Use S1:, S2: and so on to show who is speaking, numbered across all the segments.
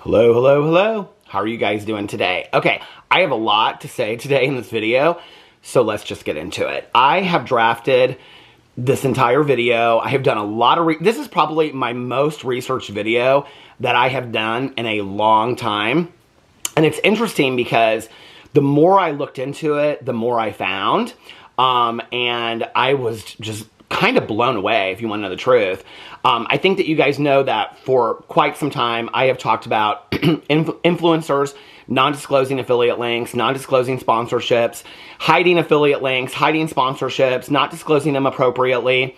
S1: Hello, hello, hello. How are you guys doing today? Okay, I have a lot to say today in this video, so let's just get into it. I have drafted this entire video. I have done a lot of this is probably my most researched video that I have done in a long time. And it's interesting because the more I looked into it, the more I found. And I was just kind of blown away, if you want to know the truth. I think that you guys know that for quite some time, I have talked about influencers, non-disclosing affiliate links, non-disclosing sponsorships, hiding affiliate links, hiding sponsorships, not disclosing them appropriately,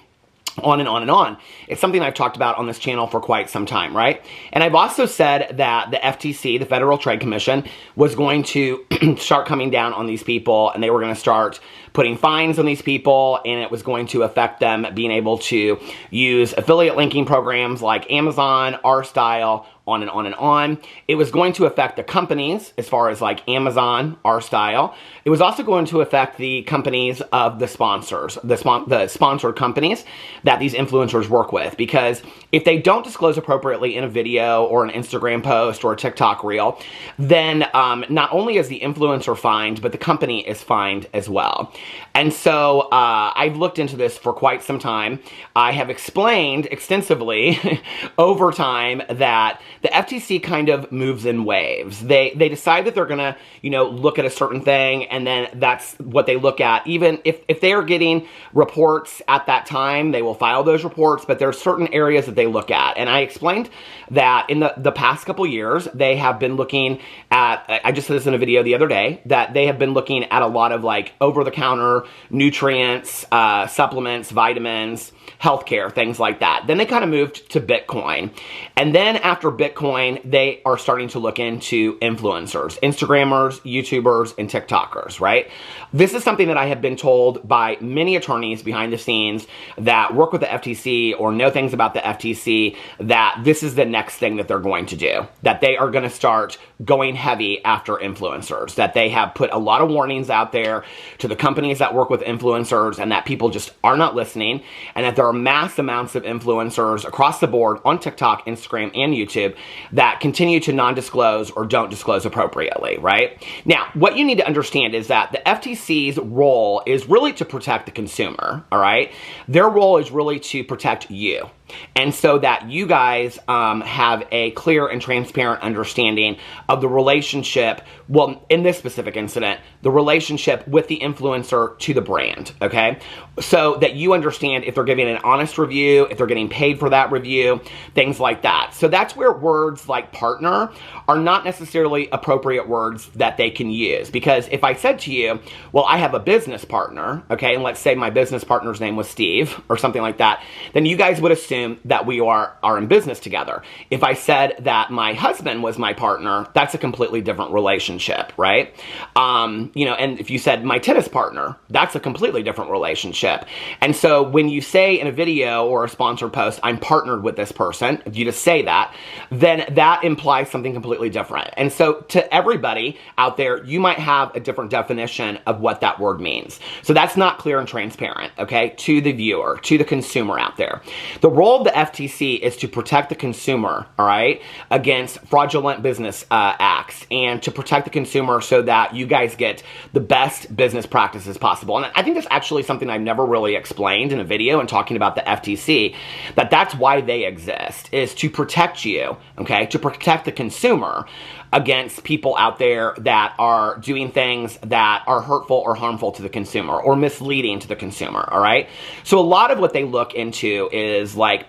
S1: on and on and on. It's something I've talked about on this channel for quite some time, right? And I've also said that the FTC, the Federal Trade Commission, was going to start coming down on these people, and they were going to start putting fines on these people, and it was going to affect them being able to use affiliate linking programs like Amazon, R-Style, on and on and on. It was going to affect the companies as far as like Amazon, R-Style. It was also going to affect the companies of the sponsors, the sponsored companies that these influencers work with. Because if they don't disclose appropriately in a video or an Instagram post or a TikTok reel, then not only is the influencer fined, but the company is fined as well. And so I've looked into this for quite some time. I have explained extensively over time that the FTC kind of moves in waves. They decide that they're gonna, look at a certain thing, and then that's what they look at. Even if they are getting reports at that time, they will file those reports, but there are certain areas that they look at. And I explained that in the past couple years, they have been looking at, I just said this in a video the other day, that they have been looking at a lot of like over-the-counter nutrients, supplements, vitamins, healthcare, things like that. Then they kind of moved to Bitcoin. And then after Bitcoin, they are starting to look into influencers, Instagrammers, YouTubers, and TikTokers, right? This is something that I have been told by many attorneys behind the scenes that work with the FTC or know things about the FTC, that this is the next thing that they're going to do, that they are going to start going heavy after influencers, that they have put a lot of warnings out there to the companies that work with influencers, and that people just are not listening, and that there are mass amounts of influencers across the board on TikTok, Instagram, and YouTube that continue to non-disclose or don't disclose appropriately, right? Now, what you need to understand is that the FTC's role is really to protect the consumer, all right? Their role is really to protect you. And so that you guys have a clear and transparent understanding of the relationship, well, in this specific incident, the relationship with the influencer to the brand, okay? So that you understand if they're giving an honest review, if they're getting paid for that review, things like that. So that's where words like partner are not necessarily appropriate words that they can use. Because if I said to you, well, I have a business partner, okay, and let's say my business partner's name was Steve or something like that, then you guys would assume that we are in business together. If I said that my husband was my partner, that's a completely different relationship, right? And if you said my tennis partner, that's a completely different relationship. And so when you say in a video or a sponsored post, I'm partnered with this person, if you just say that, then that implies something completely different. And so to everybody out there, you might have a different definition of what that word means. So that's not clear and transparent, okay, to the viewer, to the consumer out there. The role of the FTC is to protect the consumer, all right, against fraudulent business acts, and to protect the consumer so that you guys get the best business practices possible. And I think that's actually something I've never really explained in a video and talking about the FTC, that's why they exist, is to protect you, okay, to protect the consumer against people out there that are doing things that are hurtful or harmful to the consumer or misleading to the consumer, all right? So a lot of what they look into is like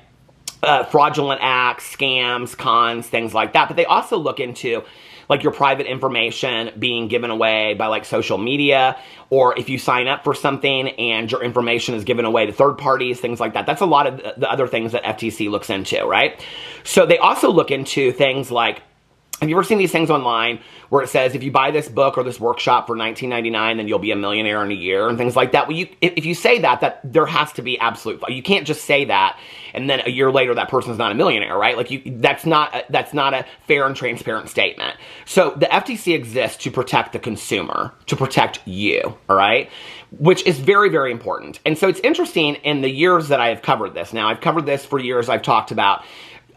S1: fraudulent acts, scams, cons, things like that. But they also look into like your private information being given away by like social media, or if you sign up for something and your information is given away to third parties, things like that. That's a lot of the other things that FTC looks into, right? So they also look into things like, have you ever seen these things online where it says, if you buy this book or this workshop for $19.99, then you'll be a millionaire in a year and things like that? Well, if you say that there has to be absolute, you can't just say that and then a year later that person's not a millionaire, right? Like that's not a fair and transparent statement. So the FTC exists to protect the consumer, to protect you, all right? Which is very, very important. And so it's interesting in the years that I have covered this. Now, I've covered this for years. I've talked about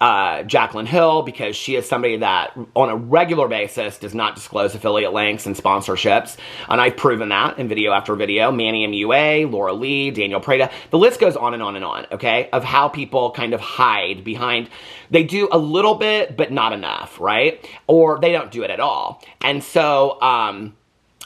S1: Jaclyn Hill, because she is somebody that on a regular basis does not disclose affiliate links and sponsorships. And I've proven that in video after video. Manny MUA, Laura Lee, Daniel Prada. The list goes on and on and on, okay, of how people kind of hide behind. They do a little bit, but not enough, right? Or they don't do it at all. And so,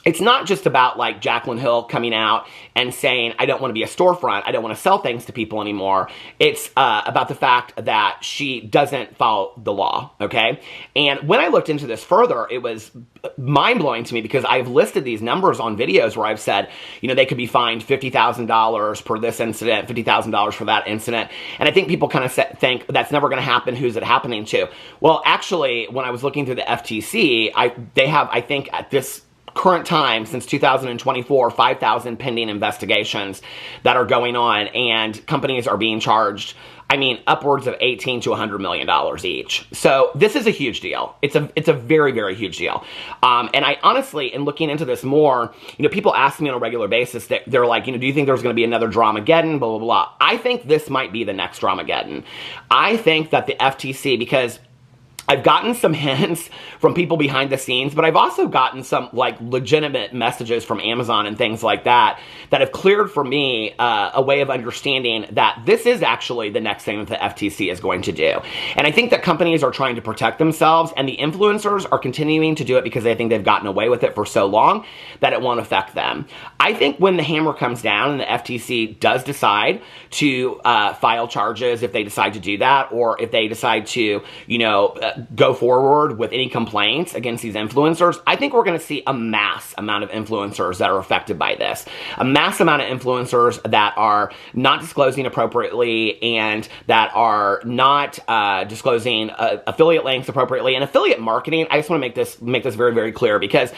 S1: it's not just about like Jaclyn Hill coming out and saying, I don't want to be a storefront, I don't want to sell things to people anymore. It's about the fact that she doesn't follow the law, okay? And when I looked into this further, it was mind-blowing to me because I've listed these numbers on videos where I've said, you know, they could be fined $50,000 per this incident, $50,000 for that incident. And I think people kind of think that's never going to happen. Who's it happening to? Well, actually, when I was looking through the FTC, they have, I think at this current time, since 2024, 5,000 pending investigations that are going on, and companies are being charged, I mean, upwards of $18 to $100 million each. So this is a huge deal. It's a very, very huge deal. And I honestly, in looking into this more, you know, people ask me on a regular basis that they're like, you know, do you think there's going to be another Dramageddon, blah, blah, blah. I think this might be the next Dramageddon. I think that the FTC, because I've gotten some hints from people behind the scenes, but I've also gotten some like legitimate messages from Amazon and things like that that have cleared for me a way of understanding that this is actually the next thing that the FTC is going to do. And I think that companies are trying to protect themselves, and the influencers are continuing to do it because they think they've gotten away with it for so long that it won't affect them. I think when the hammer comes down and the FTC does decide to file charges, if they decide to do that, or if they decide to, you know, go forward with any complaints against these influencers, I think we're going to see a mass amount of influencers that are affected by this. A mass amount of influencers that are not disclosing appropriately and that are not disclosing affiliate links appropriately. And affiliate marketing, I just want to make this very, very clear, because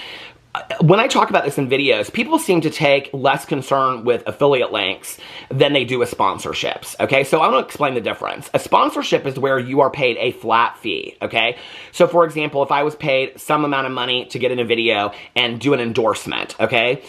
S1: when I talk about this in videos, people seem to take less concern with affiliate links than they do with sponsorships, okay? So I'm going to explain the difference. A sponsorship is where you are paid a flat fee, okay? So for example, if I was paid some amount of money to get in a video and do an endorsement, okay,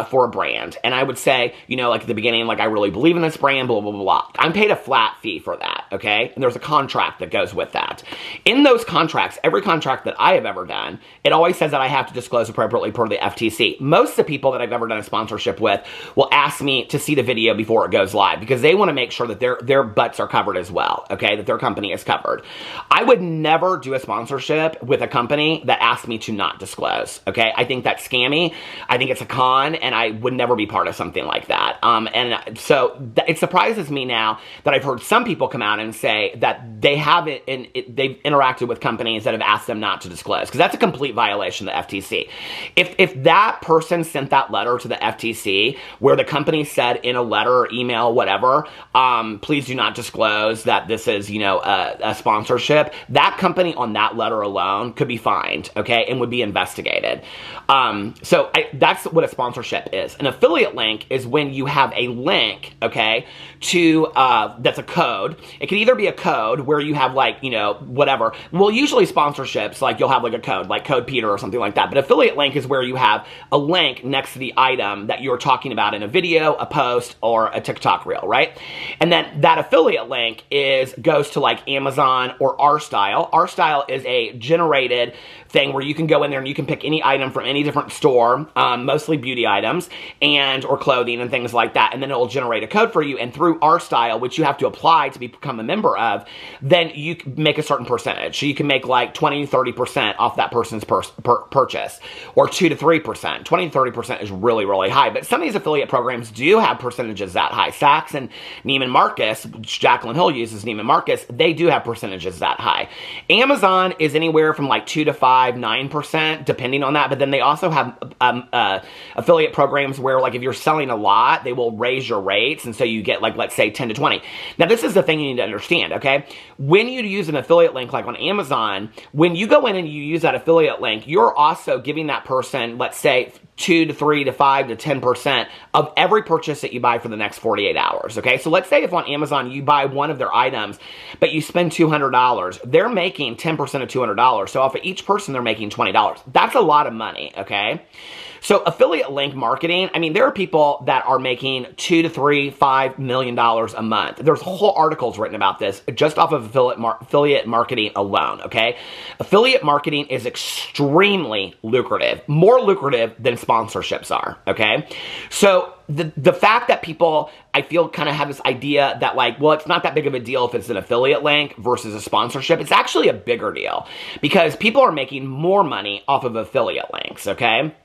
S1: for a brand, and I would say, you know, like at the beginning, like I really believe in this brand, blah, blah, blah, blah. I'm paid a flat fee for that, okay? And there's a contract that goes with that. In those contracts, every contract that I have ever done, it always says that I have to disclose appropriately per the FTC. Most of the people that I've ever done a sponsorship with will ask me to see the video before it goes live because they want to make sure that their butts are covered as well, okay, that their company is covered. I would never do a sponsorship with a company that asked me to not disclose, okay? I think that's scammy. I think it's a con, and I would never be part of something like that. And so it surprises me now that I've heard some people come out and say that they haven't, they've interacted with companies that have asked them not to disclose, because that's a complete violation of the FTC. If that person sent that letter to the FTC where the company said in a letter or email, whatever, please do not disclose that this is, you know, a sponsorship, that company on that letter alone could be fined, okay, and would be investigated. So that's what a sponsorship is. An affiliate link is when you have a link, okay, to, that's a code. It could either be a code where you have like, you know, whatever. Well, usually sponsorships, like you'll have like a code, like Code Peter or something like that. But affiliate link is where you have a link next to the item that you're talking about in a video, a post, or a TikTok reel, right? And then that affiliate link goes to like Amazon or RStyle. RStyle is a generated thing where you can go in there and you can pick any item from any different store, mostly beauty items or clothing and things like that, and then it will generate a code for you. And through RStyle, which you have to apply to become a member of, then you make a certain percentage. So you can make like 20 to 30% off that person's purchase, or 2 to 3%. 20 to 30% is really, really high. But some of these affiliate programs do have percentages that high. Saks and Neiman Marcus, which Jaclyn Hill uses Neiman Marcus, they do have percentages that high. Amazon is anywhere from like 2 to 5, 9%, depending on that. But then they also have affiliate programs where, like, if you're selling a lot, they will raise your rates, and so you get, like, let's say 10 to 20. Now, this is the thing you need to understand, okay? When you use an affiliate link, like on Amazon, when you go in and you use that affiliate link, you're also giving that person, let's say, 2 to 3 to 5 to 10% of every purchase that you buy for the next 48 hours, okay? So let's say if on Amazon you buy one of their items, but you spend $200, they're making 10% of $200. So off of each person, they're making $20. That's a lot of money, okay? So affiliate link marketing, I mean, there are people that are making $2 to $3, $5 million a month. There's whole articles written about this just off of affiliate marketing alone, okay? Affiliate marketing is extremely lucrative, more lucrative than sponsorships are, okay? So the fact that people, I feel, kind of have this idea that like, well, it's not that big of a deal if it's an affiliate link versus a sponsorship. It's actually a bigger deal because people are making more money off of affiliate links, okay?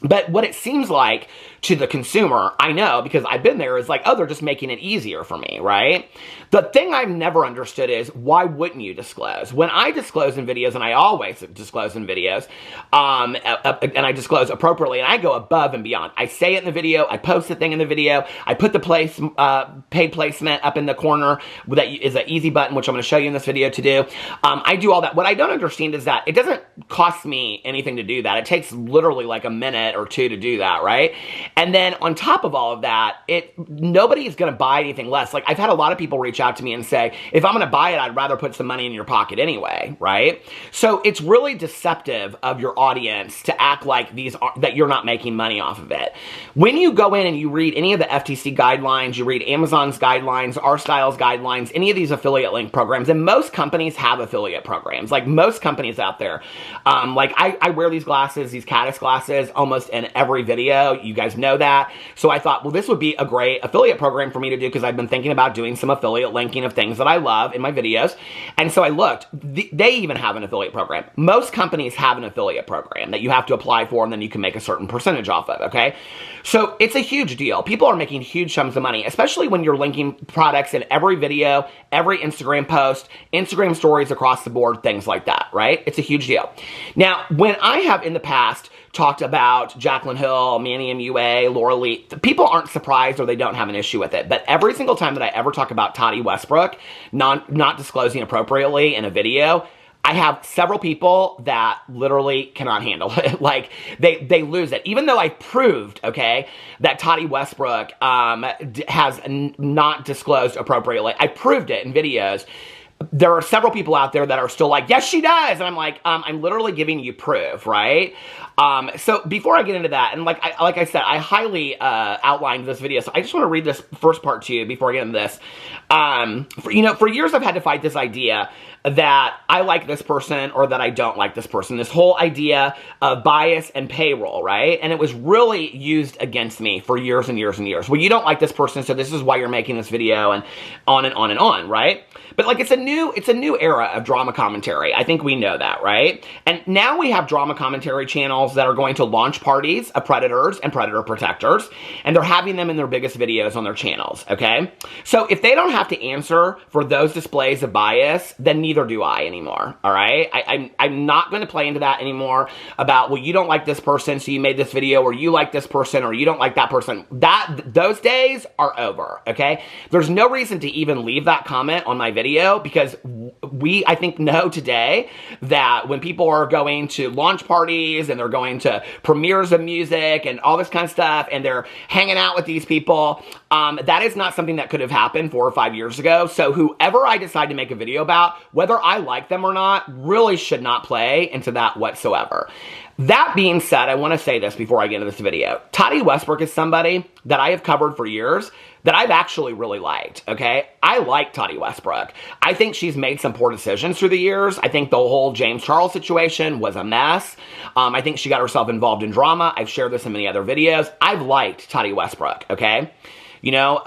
S1: But what it seems like to the consumer, I know because I've been there, is like, oh, they're just making it easier for me, right? The thing I've never understood is, why wouldn't you disclose? When I disclose in videos, and I always disclose in videos, and I disclose appropriately, and I go above and beyond. I say it in the video, I post the thing in the video, I put the paid placement up in the corner that is an easy button, which I'm going to show you in this video to do. I do all that. What I don't understand is that it doesn't cost me anything to do that. It takes literally like a minute or two to do that, right? And then on top of all of that, nobody's going to buy anything less. Like, I've had a lot of people reach out to me and say, if I'm going to buy it, I'd rather put some money in your pocket anyway, right? So it's really deceptive of your audience to act like that you're not making money off of it. When you go in and you read any of the FTC guidelines, you read Amazon's guidelines, R Style's guidelines, any of these affiliate link programs, and most companies have affiliate programs. Like, most companies out there. Like, I wear these glasses, these Caddis glasses, almost in every video. You guys know that. So I thought, well, this would be a great affiliate program for me to do because I've been thinking about doing some affiliate linking of things that I love in my videos. And so I looked. They even have an affiliate program. Most companies have an affiliate program that you have to apply for, and then you can make a certain percentage off of, okay? So it's a huge deal. People are making huge sums of money, especially when you're linking products in every video, every Instagram post, Instagram stories across the board, things like that, right? It's a huge deal. Now, when I have in the past talked about Jaclyn Hill, Manny MUA, Laura Lee, people aren't surprised or they don't have an issue with it. But every single time that I ever talk about Toddy Westbrook not disclosing appropriately in a video, I have several people that literally cannot handle it. Like, they lose it. Even though I proved, okay, that Toddy Westbrook has not disclosed appropriately. I proved it in videos. There are several people out there that are still like, yes, she does. And I'm like, I'm literally giving you proof, right? So before I get into that, and like I said, I highly outlined this video. So I just want to read this first part to you before I get into this. For years I've had to fight this idea that I like this person or that I don't like this person. This whole idea of bias and payroll, right? And it was really used against me for years and years and years. Well, you don't like this person, so this is why you're making this video, and on and on and on, right? But like, it's a new era of drama commentary. I think we know that, right? And now we have drama commentary channels that are going to launch parties of predators and predator protectors, and they're having them in their biggest videos on their channels, okay? So if they don't have to answer for those displays of bias, then neither do I anymore, all right? I'm not going to play into that anymore about, well, you don't like this person, so you made this video, or you like this person, or you don't like that person. Those days are over, okay? There's no reason to even leave that comment on my video because I think, know today that when people are going to launch parties and they're going to premieres of music and all this kind of stuff, and they're hanging out with these people, that is not something that could have happened 4 or 5 years ago. So whoever I decide to make a video about, whether I like them or not, really should not play into that whatsoever. That being said, I want to say this before I get into this video. Toddy Westbrook is somebody that I have covered for years that I've actually really liked, okay? I like Toddy Westbrook. I think she's made some poor decisions through the years. I think the whole James Charles situation was a mess. I think she got herself involved in drama. I've shared this in many other videos. I've liked Toddy Westbrook, okay? You know,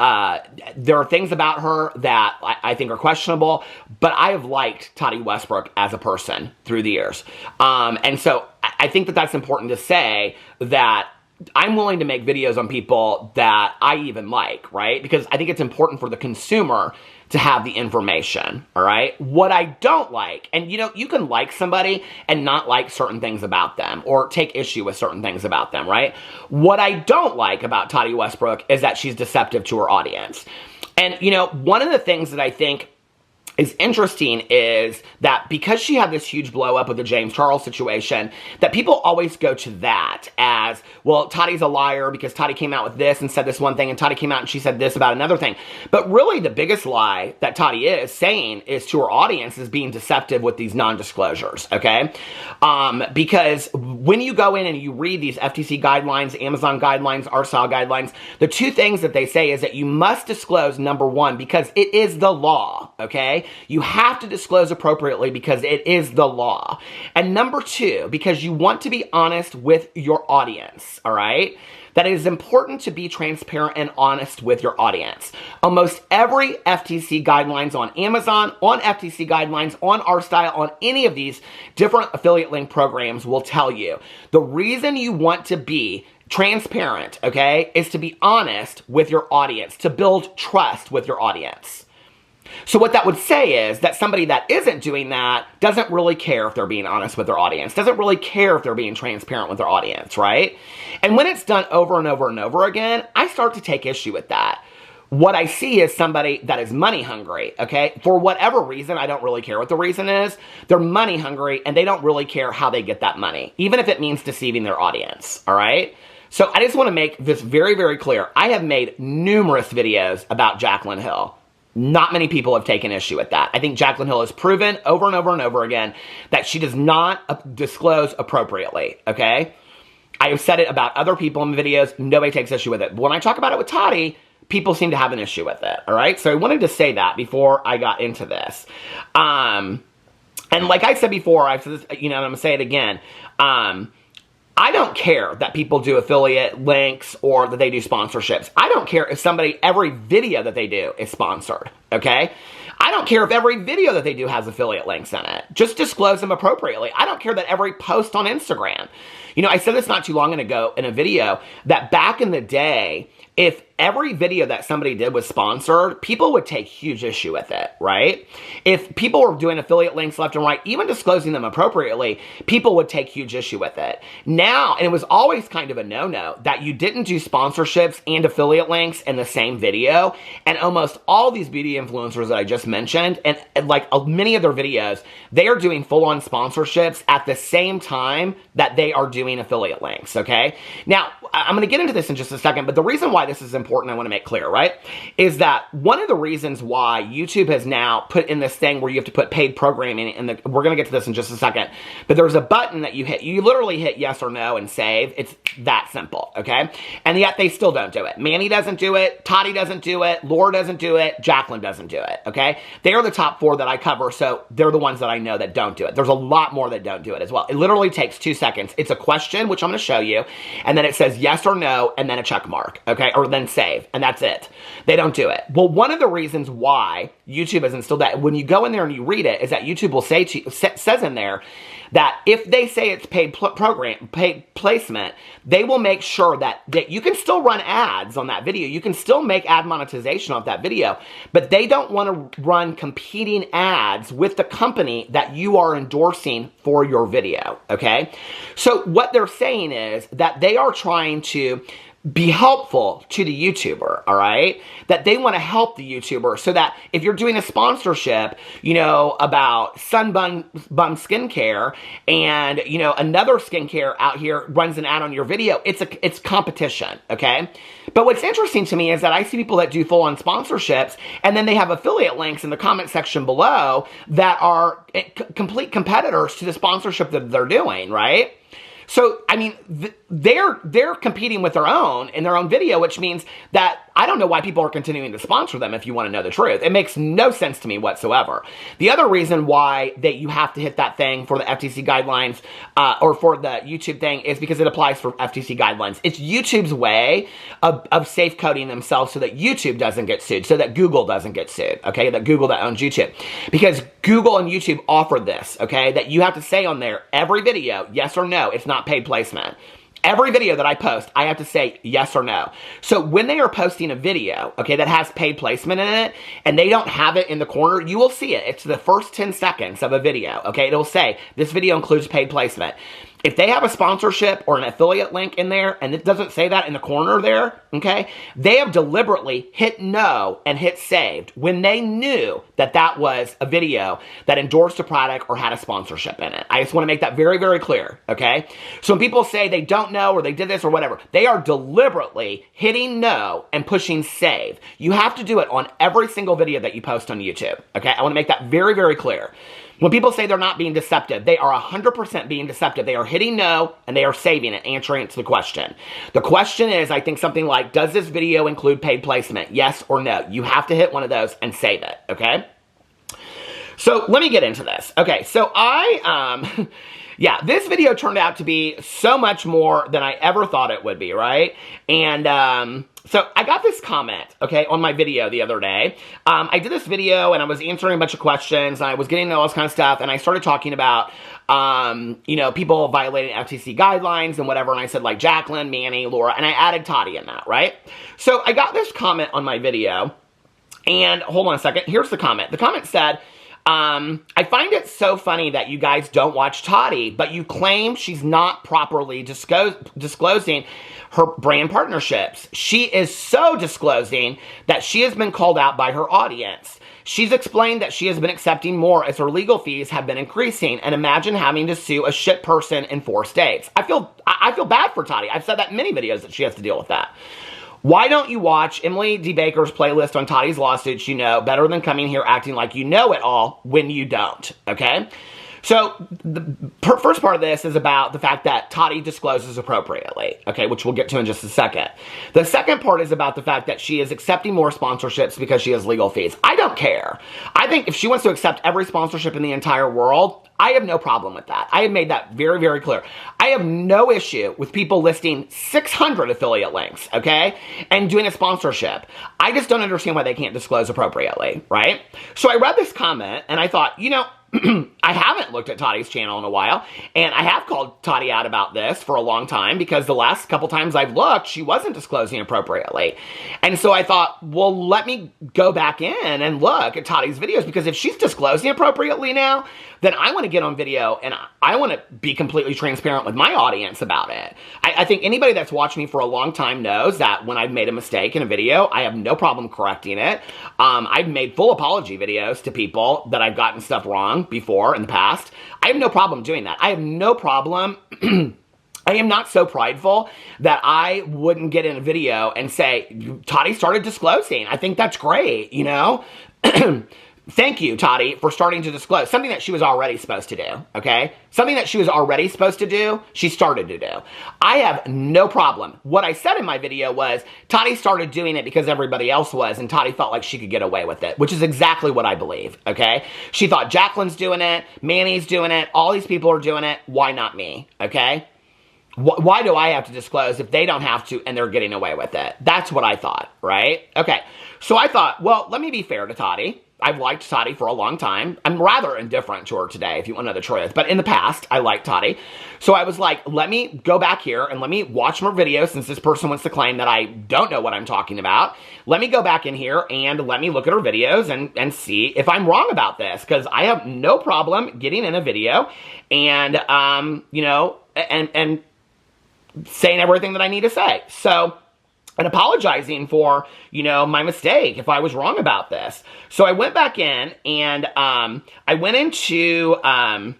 S1: there are things about her that I think are questionable, but I have liked Toddy Westbrook as a person through the years. And so I think that that's important to say, that I'm willing to make videos on people that I even like, right? Because I think it's important for the consumer to have the information, all right? What I don't like, and you know, you can like somebody and not like certain things about them or take issue with certain things about them, right? What I don't like about Toddy Westbrook is that she's deceptive to her audience. And you know, one of the things that I think is interesting is that because she had this huge blow up with the James Charles situation, that people always go to that as, well, Toddy's a liar because Toddy came out with this and said this one thing, and Toddy came out and she said this about another thing. But really the biggest lie that Toddy is saying is to her audience is being deceptive with these non-disclosures, okay? Because when you go in and you read these FTC guidelines, Amazon guidelines, RSAL guidelines, the two things that they say is that you must disclose, number one, because it is the law, okay? You have to disclose appropriately because it is the law. And number two, because you want to be honest with your audience, all right? That it is important to be transparent and honest with your audience. Almost every FTC guidelines on Amazon, on FTC guidelines, on RStyle, on any of these different affiliate link programs will tell you the reason you want to be transparent, okay, is to be honest with your audience, to build trust with your audience. So what that would say is that somebody that isn't doing that doesn't really care if they're being honest with their audience, doesn't really care if they're being transparent with their audience, right? And when it's done over and over and over again, I start to take issue with that. What I see is somebody that is money hungry, okay? For whatever reason, I don't really care what the reason is. They're money hungry and they don't really care how they get that money, even if it means deceiving their audience, all right? So I just want to make this very, very clear. I have made numerous videos about Jaclyn Hill. Not many people have taken issue with that. I think Jaclyn Hill has proven over and over and over again that she does not disclose appropriately, okay? I have said it about other people in videos. Nobody takes issue with it. But when I talk about it with Toddy, people seem to have an issue with it, all right? So I wanted to say that before I got into this. And like I said before, I've said this, you know, and I'm going to say it again. I don't care that people do affiliate links or that they do sponsorships. I don't care if every video that they do is sponsored, okay? I don't care if every video that they do has affiliate links in it. Just disclose them appropriately. I don't care that every post on Instagram. You know, I said this not too long ago in a video that back in the day, if every video that somebody did was sponsored, people would take huge issue with it, right? If people were doing affiliate links left and right, even disclosing them appropriately, people would take huge issue with it. Now, and it was always kind of a no-no, that you didn't do sponsorships and affiliate links in the same video, and almost all these beauty influencers that I just mentioned, and like many of their videos, they are doing full-on sponsorships at the same time that they are doing affiliate links, okay? Now, I'm going to get into this in just a second, but the reason why this is important, I want to make clear, right, is that one of the reasons why YouTube has now put in this thing where you have to put paid programming, and we're going to get to this in just a second, but there's a button that you hit. You literally hit yes or no and save. It's that simple, okay? And yet they still don't do it. Manny doesn't do it. Toddy doesn't do it. Laura doesn't do it. Jaclyn doesn't do it, okay? They are the top 4 that I cover, so they're the ones that I know that don't do it. There's a lot more that don't do it as well. It literally takes 2 seconds. It's a question, which I'm going to show you, and then it says yes or no, and then a check mark, okay? Or then save, and that's it. They don't do it. Well, one of the reasons why YouTube has instilled that, when you go in there and you read it, is that YouTube will say to you, says in there that if they say it's paid placement, they will make sure that you can still run ads on that video. You can still make ad monetization off that video, but they don't want to run competing ads with the company that you are endorsing for your video, okay? So what they're saying is that they are trying to be helpful to the YouTuber, all right? That they want to help the YouTuber so that if you're doing a sponsorship, you know, about Sunbum skincare and, you know, another skincare out here runs an ad on your video, it's competition, okay? But what's interesting to me is that I see people that do full-on sponsorships and then they have affiliate links in the comment section below that are complete competitors to the sponsorship that they're doing, right? So, I mean, they're competing with their own in their own video, which means that I don't know why people are continuing to sponsor them if you want to know the truth. It makes no sense to me whatsoever. The other reason why that you have to hit that thing for the FTC guidelines or for the YouTube thing is because it applies for FTC guidelines. It's YouTube's way of safe coding themselves so that YouTube doesn't get sued, so that Google doesn't get sued, okay, that Google that owns YouTube. Because Google and YouTube offer this, okay, that you have to say on there every video, yes or no, it's not paid placement. Every video that I post, I have to say yes or no. So when they are posting a video, okay, that has paid placement in it, and they don't have it in the corner, you will see it. It's the first 10 seconds of a video, okay? It'll say, this video includes paid placement. If they have a sponsorship or an affiliate link in there, and it doesn't say that in the corner there, okay, they have deliberately hit no and hit saved when they knew that that was a video that endorsed a product or had a sponsorship in it. I just want to make that very, very clear, okay? So when people say they don't know or they did this or whatever, they are deliberately hitting no and pushing save. You have to do it on every single video that you post on YouTube, okay? I want to make that very, very clear. When people say they're not being deceptive, they are 100% being deceptive. They are hitting no, and they are saving it, answering it to the question. The question is, I think something like, does this video include paid placement? Yes or no? You have to hit one of those and save it, okay? So let me get into this. Okay, so yeah, this video turned out to be so much more than I ever thought it would be, right? And so I got this comment, okay, on my video the other day. I did this video and I was answering a bunch of questions and I was getting into all this kind of stuff, and I started talking about, you know, people violating FTC guidelines and whatever, and I said like Jacqueline, Manny, Laura, and I added Toddy in that, right? So I got this comment on my video, and hold on a second, here's the comment. The comment said, I find it so funny that you guys don't watch Toddy, but you claim she's not properly disclosing her brand partnerships. She is so disclosing that she has been called out by her audience. She's explained that she has been accepting more as her legal fees have been increasing, and imagine having to sue a shit person in 4 states. I feel bad for Toddy. I've said that in many videos that she has to deal with that. Why don't you watch Emily D. Baker's playlist on Toddy's lawsuits, you know, better than coming here acting like you know it all when you don't, okay? So the first part of this is about the fact that Toddy discloses appropriately, okay, which we'll get to in just a second. The second part is about the fact that she is accepting more sponsorships because she has legal fees. I don't care. I think if she wants to accept every sponsorship in the entire world, I have no problem with that. I have made that very, very clear. I have no issue with people listing 600 affiliate links, okay, and doing a sponsorship. I just don't understand why they can't disclose appropriately, right? So I read this comment, and I thought, you know, I haven't looked at Toddy's channel in a while, and I have called Toddy out about this for a long time because the last couple times I've looked, she wasn't disclosing appropriately. And so I thought, well, let me go back in and look at Toddy's videos, because if she's disclosing appropriately now, then I want to get on video and I want to be completely transparent with my audience about it. I think anybody that's watched me for a long time knows that when I've made a mistake in a video, I have no problem correcting it. I've made full apology videos to people that I've gotten stuff wrong before in the past. I have no problem doing that. I have no problem. I am not so prideful that I wouldn't get in a video and say, Toddy started disclosing. I think that's great, you know? Thank you, Toddy, for starting to disclose. Something that she was already supposed to do, okay? Something that she was already supposed to do, she started to do. I have no problem. What I said in my video was, Toddy started doing it because everybody else was, and Toddy felt like she could get away with it, which is exactly what I believe, okay? She thought Jacqueline's doing it, Manny's doing it, all these people are doing it, why not me, okay? Why do I have to disclose if they don't have to and they're getting away with it? That's what I thought, right? Okay, so I thought, well, let me be fair to Toddy. I've liked Toddy for a long time. I'm rather indifferent to her today, if you want to know the truth. But in the past, I liked Toddy. So I was like, let me go back here and let me watch more videos, since this person wants to claim that I don't know what I'm talking about. Let me go back in here and let me look at her videos and see if I'm wrong about this. Because I have no problem getting in a video and, you know, and saying everything that I need to say. So, and apologizing for, you know, my mistake if I was wrong about this. So I went back in and I went into a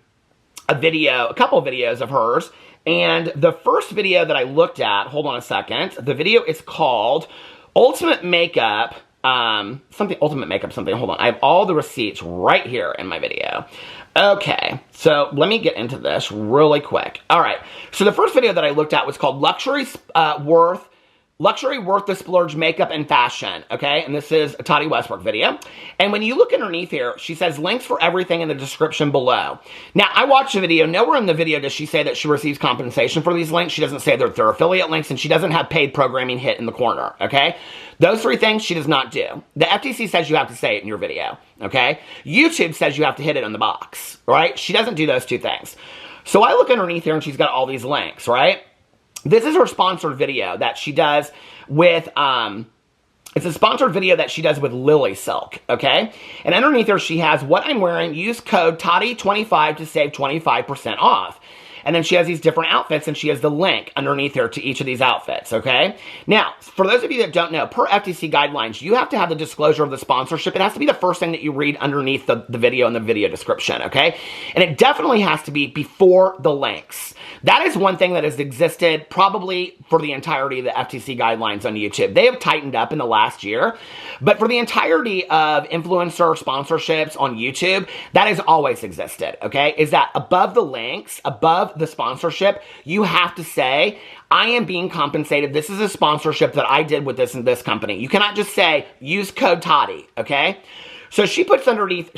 S1: couple of videos of hers. And the first video that I looked at, hold on a second, the video is called Ultimate Makeup, Ultimate Makeup something, hold on. I have all the receipts right here in my video. Okay, so let me get into this really quick. All right, so the first video that I looked at was called Luxury Worth the Splurge Makeup and Fashion, okay? And this is a Toddy Westbrook video. And when you look underneath here, she says links for everything in the description below. Now, I watched the video. Nowhere in the video does she say that she receives compensation for these links. She doesn't say that they're affiliate links, and she doesn't have paid programming hit in the corner, okay? Those 3 things she does not do. The FTC says you have to say it in your video, okay? YouTube says you have to hit it in the box, right? She doesn't do those 2 things. So I look underneath here, and she's got all these links, right? This is her sponsored video that she does with, it's a sponsored video that she does with Lily Silk, okay? And underneath her, she has what I'm wearing. Use code Toddy25 to save 25% off. And then she has these different outfits, and she has the link underneath her to each of these outfits, okay? Now, for those of you that don't know, per FTC guidelines, you have to have the disclosure of the sponsorship. It has to be the first thing that you read underneath the video in the video description, okay? And it definitely has to be before the links. That is one thing that has existed probably for the entirety of the FTC guidelines on YouTube. They have tightened up in the last year, but for the entirety of influencer sponsorships on YouTube, that has always existed, okay? Is that above the links, above the sponsorship, you have to say, I am being compensated. This is a sponsorship that I did with this and this company. You cannot just say, use code Toddy, okay? So she puts underneath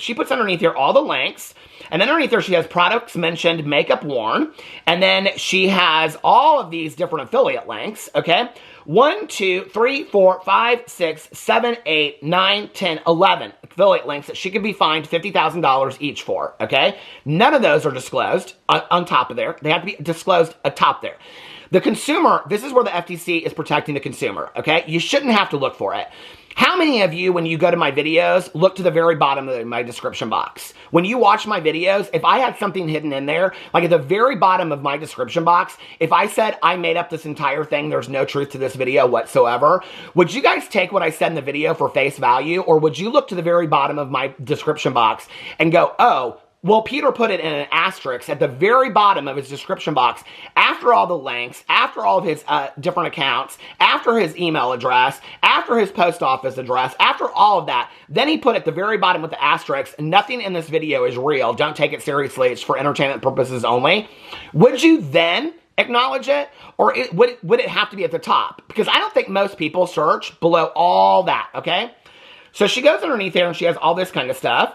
S1: here all the links, and then underneath there she has products mentioned, makeup worn, and then she has all of these different affiliate links, okay? 1, 2, 3, 4, 5, 6, 7, 8, 9, 10, 11 affiliate links that she could be fined $50,000 each for, okay? None of those are disclosed on top of there. They have to be disclosed atop there. The consumer, this is where the FTC is protecting the consumer, okay? You shouldn't have to look for it. How many of you, when you go to my videos, look to the very bottom of my description box? When you watch my videos, if I had something hidden in there, like at the very bottom of my description box, if I said I made up this entire thing, there's no truth to this video whatsoever, would you guys take what I said in the video for face value, or would you look to the very bottom of my description box and go, oh, well, Peter put it in an asterisk at the very bottom of his description box, after all the links, after all of his different accounts, after his email address, after his post office address, after all of that, then he put at the very bottom with the asterisk, nothing in this video is real, don't take it seriously, it's for entertainment purposes only. Would you then acknowledge it? Or would it have to be at the top? Because I don't think most people search below all that, okay? So she goes underneath there and she has all this kind of stuff.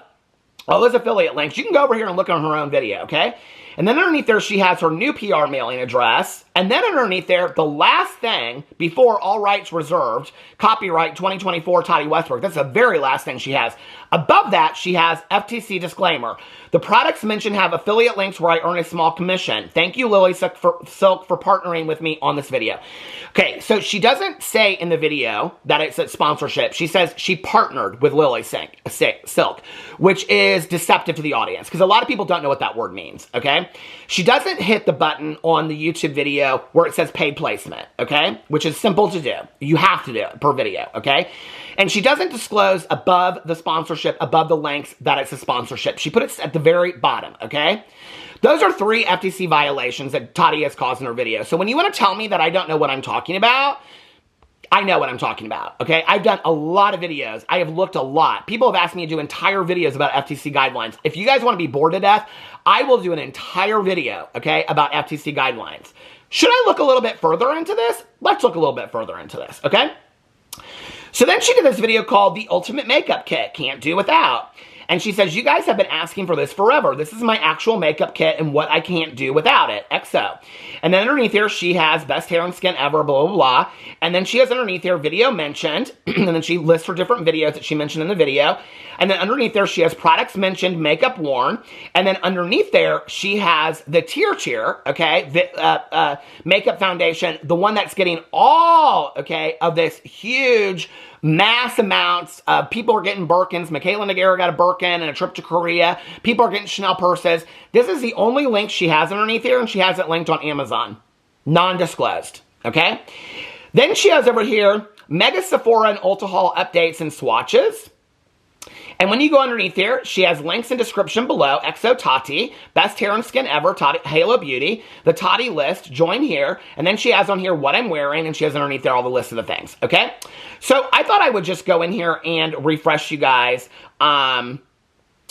S1: All those affiliate links. You can go over here and look on her own video, okay? And then underneath there, she has her new PR mailing address. And then underneath there, the last thing, before all rights reserved, copyright 2024 Toddy Westbrook. That's the very last thing she has. Above that, she has FTC disclaimer. The products mentioned have affiliate links where I earn a small commission. Thank you, Lily Silk, for partnering with me on this video. Okay, so she doesn't say in the video that it's a sponsorship. She says she partnered with Lily Silk, which is deceptive to the audience, because a lot of people don't know what that word means, okay? She doesn't hit the button on the YouTube video where it says paid placement, okay? Which is simple to do. You have to do it per video, okay? And she doesn't disclose above the sponsorship, above the links, that it's a sponsorship. She put it at the very bottom, okay? Those are 3 FTC violations that Toddy has caused in her video. So when you want to tell me that I don't know what I'm talking about, I know what I'm talking about, okay? I've done a lot of videos. I have looked a lot. People have asked me to do entire videos about FTC guidelines. If you guys want to be bored to death, I will do an entire video, okay, about FTC guidelines. Should I look a little bit further into this? Let's look a little bit further into this, okay? So then she did this video called The Ultimate Makeup Kit, Can't Do Without. And she says, you guys have been asking for this forever. This is my actual makeup kit and what I can't do without it, XO. And then underneath here, she has best hair and skin ever, blah, blah, blah. And then she has underneath here video mentioned. And then she lists her different videos that she mentioned in the video. And then underneath there, she has products mentioned, makeup worn. And then underneath there, she has the Cheer, okay, makeup foundation, the one that's getting all, okay, of this huge mass amounts of people are getting Birkins. Michaela Nagara got a Birkin and a trip to Korea. People are getting Chanel purses. This is the only link she has underneath here, and she has it linked on Amazon. Non-disclosed, okay? Then she has over here Mega Sephora and Ulta Haul updates and swatches. And when you go underneath here, she has links in description below. XO Tati, best hair and skin ever, Toddy, Halo Beauty, the Toddy list, join here. And then she has on here what I'm wearing, and she has underneath there all the list of the things, okay? So I thought I would just go in here and refresh you guys on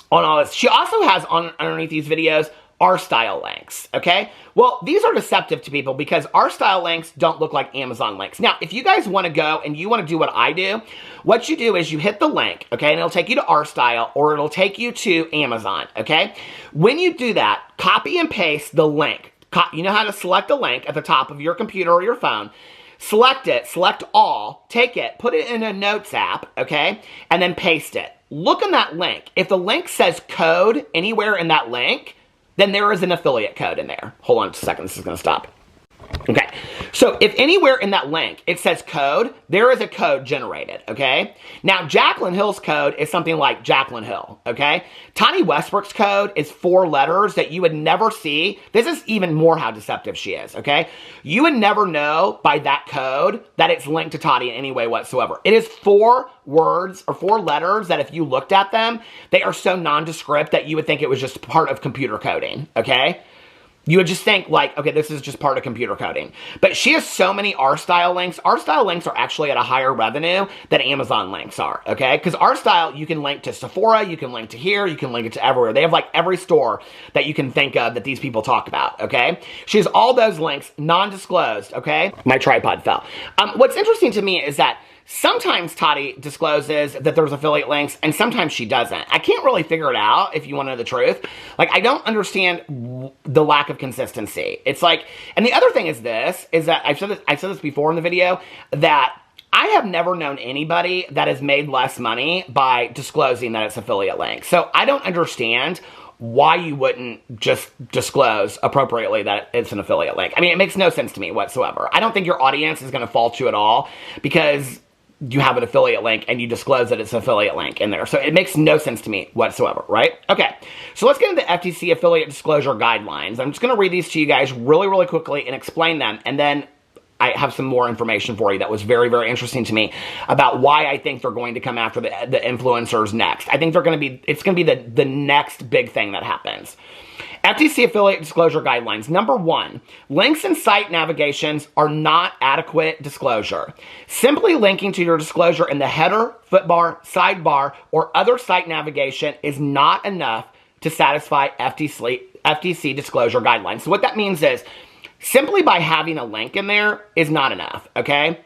S1: all this. She also has underneath these videos our style links, okay? Well, these are deceptive to people because our style links don't look like Amazon links. Now, if you guys want to go and you want to do what I do, what you do is you hit the link, okay? And it'll take you to our style, or it'll take you to Amazon, okay? When you do that, copy and paste the link. You know how to select a link at the top of your computer or your phone. Select it, select all, take it, put it in a notes app, okay? And then paste it. Look in that link. If the link says code anywhere in that link, then there is an affiliate code in there. Hold on a second, this is gonna stop. Okay, So if anywhere in that link it says code, there is a code generated, okay? Now, Jaclyn Hill's code is something like Jaclyn Hill, okay? Toddy Westbrook's code is 4 letters that you would never see. This is even more how deceptive she is, okay? You would never know by that code that it's linked to Toddy in any way whatsoever. It is 4 words or 4 letters that if you looked at them, they are so nondescript that you would think it was just part of computer coding, okay? You would just think like, okay, this is just part of computer coding. But she has so many R-style links. R-style links are actually at a higher revenue than Amazon links are, okay? Because R-style, you can link to Sephora, you can link to here, you can link it to everywhere. They have like every store that you can think of that these people talk about, okay? She has all those links non-disclosed, okay? My tripod fell. What's interesting to me is that sometimes Toddy discloses that there's affiliate links, and sometimes she doesn't. I can't really figure it out, if you want to know the truth. Like, I don't understand the lack of consistency. It's like, and the other thing is this, is that I've said this before in the video, that I have never known anybody that has made less money by disclosing that it's affiliate links. So I don't understand why you wouldn't just disclose appropriately that it's an affiliate link. I mean, it makes no sense to me whatsoever. I don't think your audience is going to fault you at all because you have an affiliate link and you disclose that it's an affiliate link in there. So it makes no sense to me whatsoever, right? Okay, so let's get into FTC affiliate disclosure guidelines. I'm just going to read these to you guys really, really quickly and explain them, and then I have some more information for you that was very, very interesting to me about why I think they're going to come after the influencers next. I think they're going to be, it's going to be the next big thing that happens. FTC affiliate disclosure guidelines. Number 1, links and site navigations are not adequate disclosure. Simply linking to your disclosure in the header, footbar, sidebar, or other site navigation is not enough to satisfy FTC disclosure guidelines. So what that means is, simply by having a link in there is not enough, okay?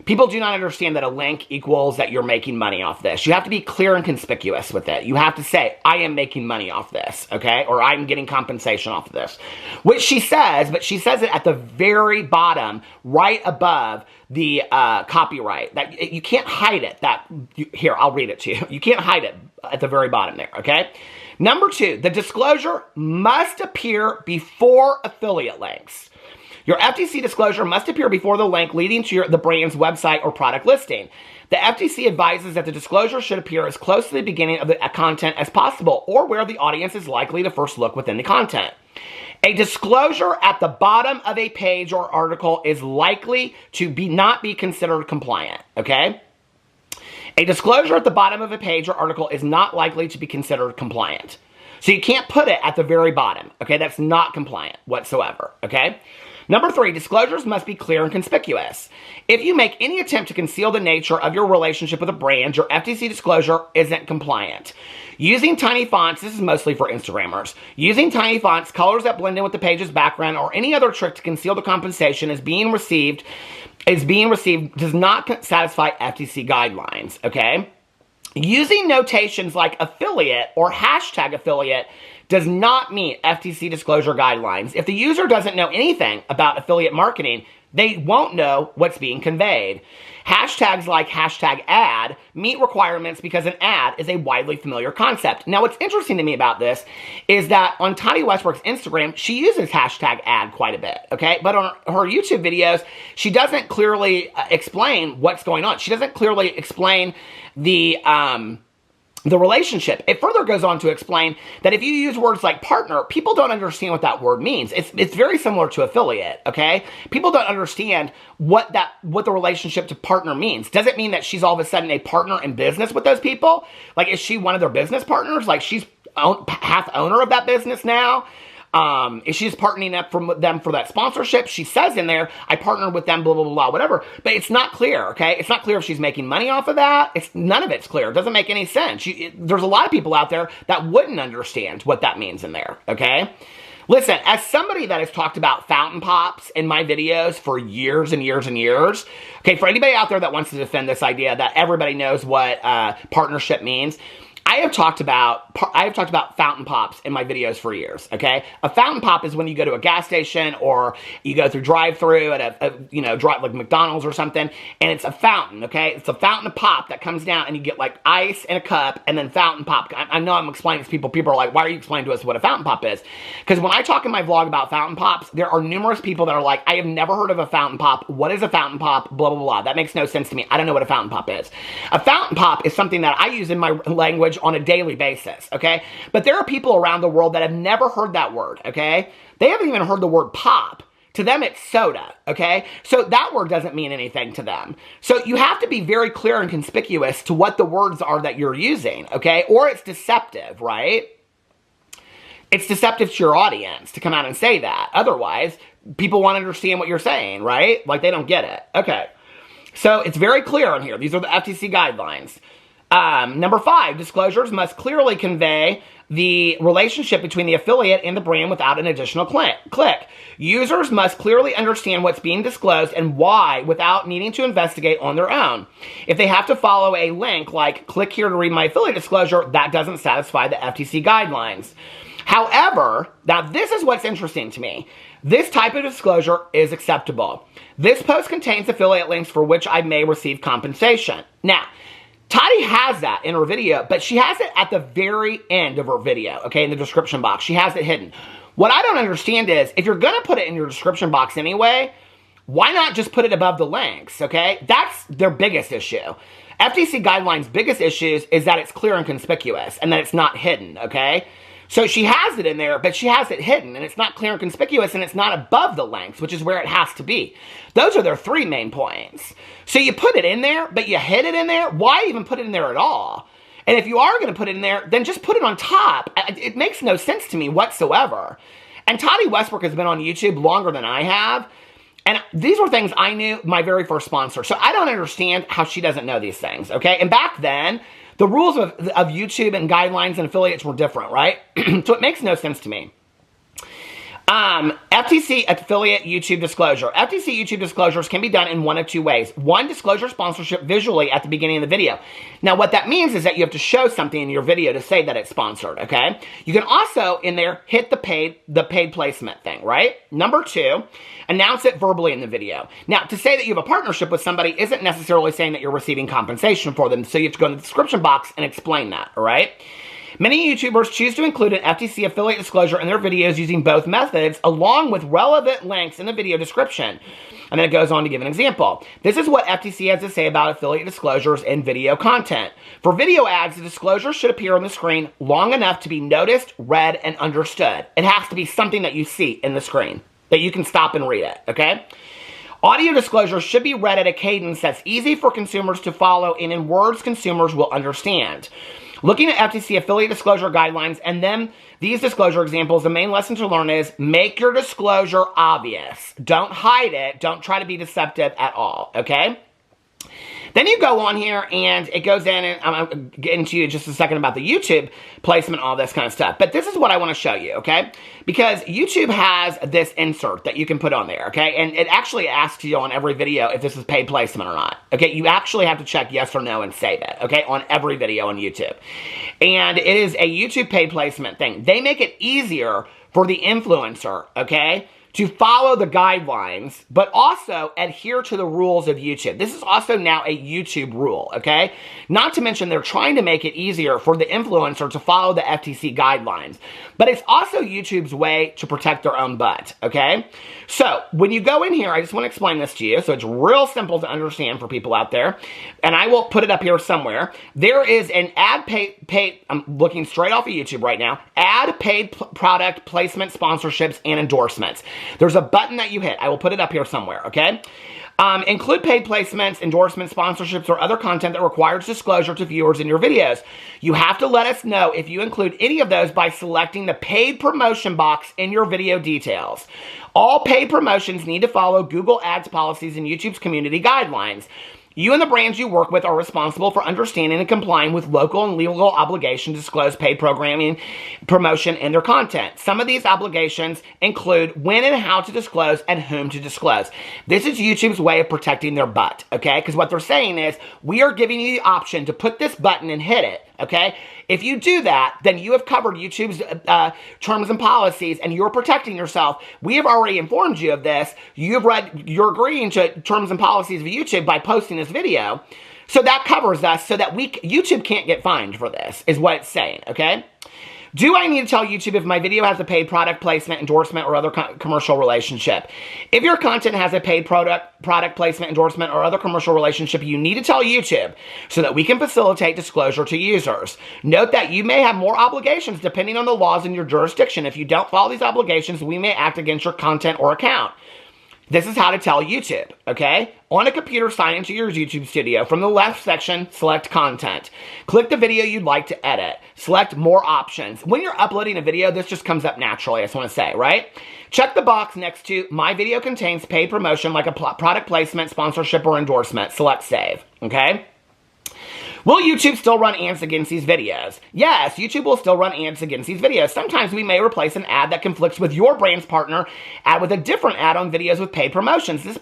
S1: People do not understand that a link equals that you're making money off this. You have to be clear and conspicuous with it. You have to say, I am making money off this, okay? Or I'm getting compensation off of this. Which she says, but she says it at the very bottom, right above the copyright. That you can't hide it. Here, I'll read it to you. You can't hide it at the very bottom there, okay? Number 2, the disclosure must appear before affiliate links. Your FTC disclosure must appear before the link leading to the brand's website or product listing. The FTC advises that the disclosure should appear as close to the beginning of the content as possible, or where the audience is likely to first look within the content. A disclosure at the bottom of a page or article is likely to not be considered compliant, okay? A disclosure at the bottom of a page or article is not likely to be considered compliant. So you can't put it at the very bottom, okay? That's not compliant whatsoever, okay? Number 3, disclosures must be clear and conspicuous. If you make any attempt to conceal the nature of your relationship with a brand, your FTC disclosure isn't compliant. Using tiny fonts, this is mostly for Instagrammers. Using tiny fonts, colors that blend in with the page's background, or any other trick to conceal the compensation is being received does not satisfy FTC guidelines, okay? Using notations like affiliate or hashtag affiliate does not meet FTC disclosure guidelines. If the user doesn't know anything about affiliate marketing, they won't know what's being conveyed. Hashtags like hashtag ad meet requirements because an ad is a widely familiar concept. Now, what's interesting to me about this is that on Toddy Westbrook's Instagram, she uses hashtag ad quite a bit, okay? But on her YouTube videos, she doesn't clearly explain what's going on. She doesn't clearly explain the relationship. It further goes on to explain that if you use words like partner, people don't understand what that word means. It's very similar to affiliate, okay? People don't understand what the relationship to partner means. Does it mean that she's all of a sudden a partner in business with those people? Like, is she one of their business partners? Like, she's half owner of that business now? Is she just partnering up from them for that sponsorship? She says in there, I partnered with them, blah, blah, blah, blah, whatever. But it's not clear, okay? It's not clear if she's making money off of that. None of it's clear. It doesn't make any sense. There's a lot of people out there that wouldn't understand what that means in there, okay? Listen, as somebody that has talked about fountain pops in my videos for years and years and years, okay, for anybody out there that wants to defend this idea that everybody knows what partnership means, I have talked about fountain pops in my videos for years, okay? A fountain pop is when you go to a gas station or you go through drive-through at like McDonald's or something, and it's a fountain, okay? It's a fountain of pop that comes down, and you get like ice in a cup and then fountain pop. I know I'm explaining to people. People are like, why are you explaining to us what a fountain pop is? Because when I talk in my vlog about fountain pops, there are numerous people that are like, I have never heard of a fountain pop. What is a fountain pop? Blah, blah, blah. That makes no sense to me. I don't know what a fountain pop is. A fountain pop is something that I use in my language on a daily basis, okay? But there are people around the world that have never heard that word, okay? They haven't even heard the word pop. To them, it's soda, okay? So that word doesn't mean anything to them. So you have to be very clear and conspicuous to what the words are that you're using, okay? Or it's deceptive, right? It's deceptive to your audience to come out and say that. Otherwise, people won't understand what you're saying, right? Like, they don't get it. Okay. So it's very clear on here. These are the FTC guidelines. Number 5, disclosures must clearly convey the relationship between the affiliate and the brand without an additional click. Users must clearly understand what's being disclosed and why without needing to investigate on their own. If they have to follow a link like click here to read my affiliate disclosure, that doesn't satisfy the FTC guidelines. However, now this is what's interesting to me. This type of disclosure is acceptable. This post contains affiliate links for which I may receive compensation. Now, Tati has that in her video, but she has it at the very end of her video, okay, in the description box. She has it hidden. What I don't understand is, if you're going to put it in your description box anyway, why not just put it above the links, okay? That's their biggest issue. FTC guidelines' biggest issues is that it's clear and conspicuous and that it's not hidden, okay? So she has it in there, but she has it hidden, and it's not clear and conspicuous, and it's not above the links, which is where it has to be. Those are their 3 main points. So you put it in there, but you hid it in there? Why even put it in there at all? And if you are going to put it in there, then just put it on top. It makes no sense to me whatsoever. And Toddy Westbrook has been on YouTube longer than I have, and these were things I knew my very first sponsor. So I don't understand how she doesn't know these things, okay? And back then, the rules of YouTube and guidelines and affiliates were different, right? So it makes no sense to me. FTC affiliate YouTube disclosure. FTC YouTube disclosures can be done in one of 2 ways. 1, disclosure sponsorship visually at the beginning of the video. Now, what that means is that you have to show something in your video to say that it's sponsored, okay? You can also, in there, hit the paid placement thing, right? Number 2, announce it verbally in the video. Now, to say that you have a partnership with somebody isn't necessarily saying that you're receiving compensation for them, so you have to go in the description box and explain that, all right? Many YouTubers choose to include an FTC affiliate disclosure in their videos using both methods, along with relevant links in the video description. And then it goes on to give an example. This is what FTC has to say about affiliate disclosures in video content. For video ads, the disclosure should appear on the screen long enough to be noticed, read, and understood. It has to be something that you see in the screen, that you can stop and read it, okay? Audio disclosures should be read at a cadence that's easy for consumers to follow and in words consumers will understand. Looking at FTC affiliate disclosure guidelines and then these disclosure examples, the main lesson to learn is make your disclosure obvious. Don't hide it. Don't try to be deceptive at all, okay? Then you go on here and it goes in, and I'm going to get into you in just a second about the YouTube placement, all this kind of stuff. But this is what I want to show you, okay? Because YouTube has this insert that you can put on there, okay? And it actually asks you on every video if this is paid placement or not, okay? You actually have to check yes or no and save it, okay? On every video on YouTube. And it is a YouTube paid placement thing. They make it easier for the influencer, okay, to follow the guidelines, but also adhere to the rules of YouTube. This is also now a YouTube rule, okay? Not to mention they're trying to make it easier for the influencer to follow the FTC guidelines. But it's also YouTube's way to protect their own butt, okay? So, when you go in here, I just want to explain this to you, so it's real simple to understand for people out there, and I will put it up here somewhere. There is an ad paid, I'm looking straight off of YouTube right now, ad paid product placement sponsorships and endorsements. There's a button that you hit. I will put it up here somewhere, okay? Include paid placements, endorsements, sponsorships, or other content that requires disclosure to viewers in your videos. You have to let us know if you include any of those by selecting the paid promotion box in your video details. All paid promotions need to follow Google Ads policies and YouTube's community guidelines. You and the brands you work with are responsible for understanding and complying with local and legal obligations to disclose paid programming, promotion, and their content. Some of these obligations include when and how to disclose and whom to disclose. This is YouTube's way of protecting their butt, okay? Because what they're saying is, we are giving you the option to put this button and hit it, okay? If you do that, then you have covered YouTube's terms and policies, and you're protecting yourself. We have already informed you of this. You're agreeing to terms and policies of YouTube by posting this video. So that covers us so that YouTube can't get fined for this, is what it's saying, okay? Do I need to tell YouTube if my video has a paid product placement, endorsement, or other commercial relationship? If your content has a paid product placement, endorsement, or other commercial relationship, you need to tell YouTube so that we can facilitate disclosure to users. Note that you may have more obligations depending on the laws in your jurisdiction. If you don't follow these obligations, we may act against your content or account. This is how to tell YouTube, okay? On a computer, sign into your YouTube studio. From the left section, select content. Click the video you'd like to edit. Select more options. When you're uploading a video, this just comes up naturally, I just want to say, right? Check the box next to my video contains paid promotion like a product placement, sponsorship, or endorsement. Select save, okay? Will YouTube still run ads against these videos? Yes, YouTube will still run ads against these videos. Sometimes we may replace an ad that conflicts with your brand's partner ad with a different ad on videos with paid promotions. This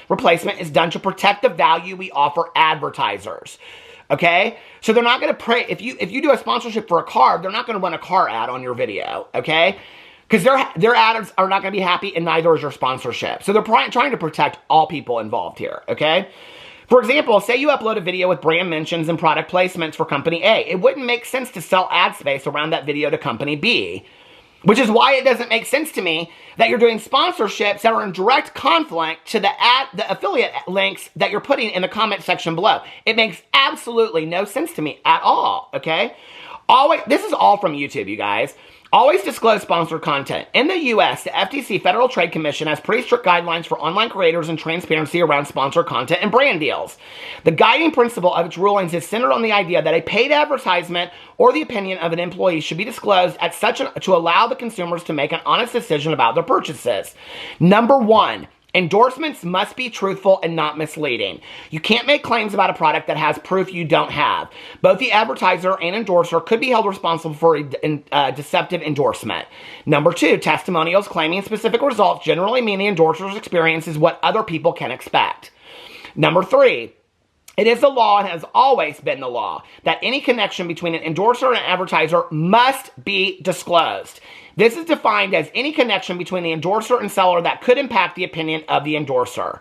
S1: replacement is done to protect the value we offer advertisers. Okay? So they're not going to pray. If you do a sponsorship for a car, they're not going to run a car ad on your video. Okay? Because their ads are not going to be happy, and neither is your sponsorship. So they're trying to protect all people involved here. Okay? For example, say you upload a video with brand mentions and product placements for company A. It wouldn't make sense to sell ad space around that video to company B, which is why it doesn't make sense to me that you're doing sponsorships that are in direct conflict to the affiliate links that you're putting in the comment section below. It makes absolutely no sense to me at all, okay? This is all from YouTube, you guys. Always disclose sponsored content. In the U.S., the FTC, Federal Trade Commission, has pretty strict guidelines for online creators and transparency around sponsored content and brand deals. The guiding principle of its rulings is centered on the idea that a paid advertisement or the opinion of an employee should be disclosed to allow the consumers to make an honest decision about their purchases. Number one, endorsements must be truthful and not misleading. You can't make claims about a product that has proof you don't have. Both the advertiser and endorser could be held responsible for a deceptive endorsement. Number two, testimonials claiming specific results generally mean the endorser's experience is what other people can expect. Number three, it is the law and has always been the law that any connection between an endorser and an advertiser must be disclosed. This is defined as any connection between the endorser and seller that could impact the opinion of the endorser.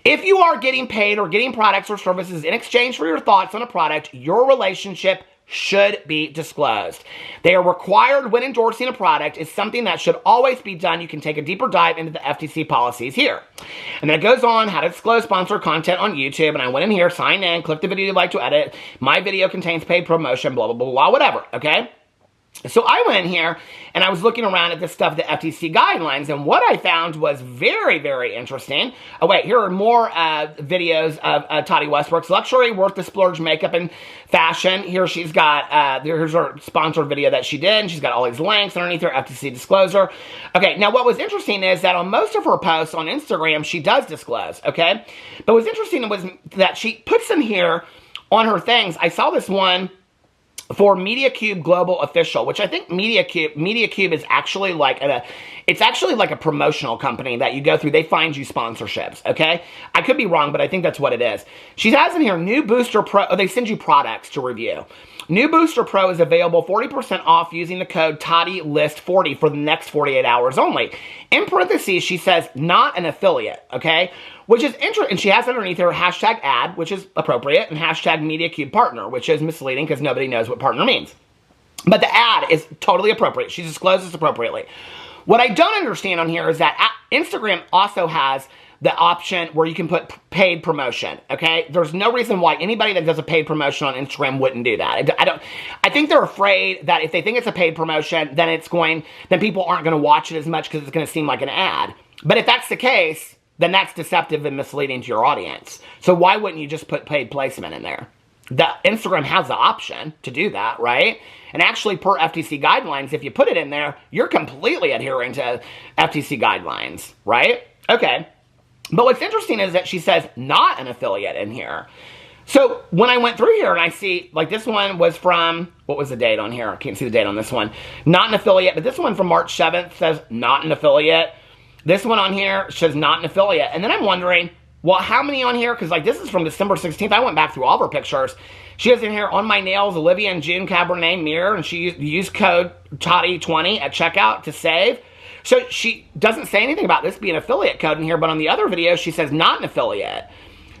S1: If you are getting paid or getting products or services in exchange for your thoughts on a product, your relationship should be disclosed. They are required when endorsing a product. Is something that should always be done. You can take a deeper dive into the FTC policies here. And then it goes on how to disclose sponsored content on YouTube. And I went in here, signed in, clicked the video you'd like to edit. My video contains paid promotion, blah, blah, blah, blah, whatever, okay? So I went in here and I was looking around at this stuff, the FTC guidelines, and what I found was very, very interesting. Oh wait, here are more videos of Toddy Westbrook's luxury worth the splurge makeup and fashion. Here she's got, here's her sponsored video that she did, and she's got all these links underneath her FTC disclosure. Okay, now what was interesting is that on most of her posts on Instagram, she does disclose, okay? But what's interesting was that she puts them here on her things. I saw this one for MediaCube Global Official, which I think MediaCube is actually like it's actually like a promotional company that you go through. They find you sponsorships, okay? I could be wrong, but I think that's what it is. She has in here New Booster Pro. Oh, they send you products to review. New Booster Pro is available 40% off using the code ToddyList40 for the next 48 hours only. In parentheses, she says, not an affiliate, okay? Which is interesting. And she has underneath her hashtag ad, which is appropriate, and hashtag MediaCube partner, which is misleading because nobody knows what partner means. But the ad is totally appropriate. She discloses appropriately. What I don't understand on here is that Instagram also has the option where you can put paid promotion, okay? There's no reason why anybody that does a paid promotion on Instagram wouldn't do that. I think they're afraid that if they think it's a paid promotion, then people aren't going to watch it as much because it's going to seem like an ad. But if that's the case, then that's deceptive and misleading to your audience. So why wouldn't you just put paid placement in there? Instagram has the option to do that, right? And actually, per FTC guidelines, if you put it in there, you're completely adhering to FTC guidelines, right? Okay. But what's interesting is that she says not an affiliate in here. So when I went through here and I see, like this one was from, what was the date on here? I can't see the date on this one. Not an affiliate, but this one from March 7th says not an affiliate. This one on here says not an affiliate. And then I'm wondering, well, how many on here? Because like this is from December 16th. I went back through all of her pictures. She has in here, on my nails, Olivia and June Cabernet Mirror, and she used code Toddy20 at checkout to save. So she doesn't say anything about this being an affiliate code in here, but on the other videos, she says not an affiliate.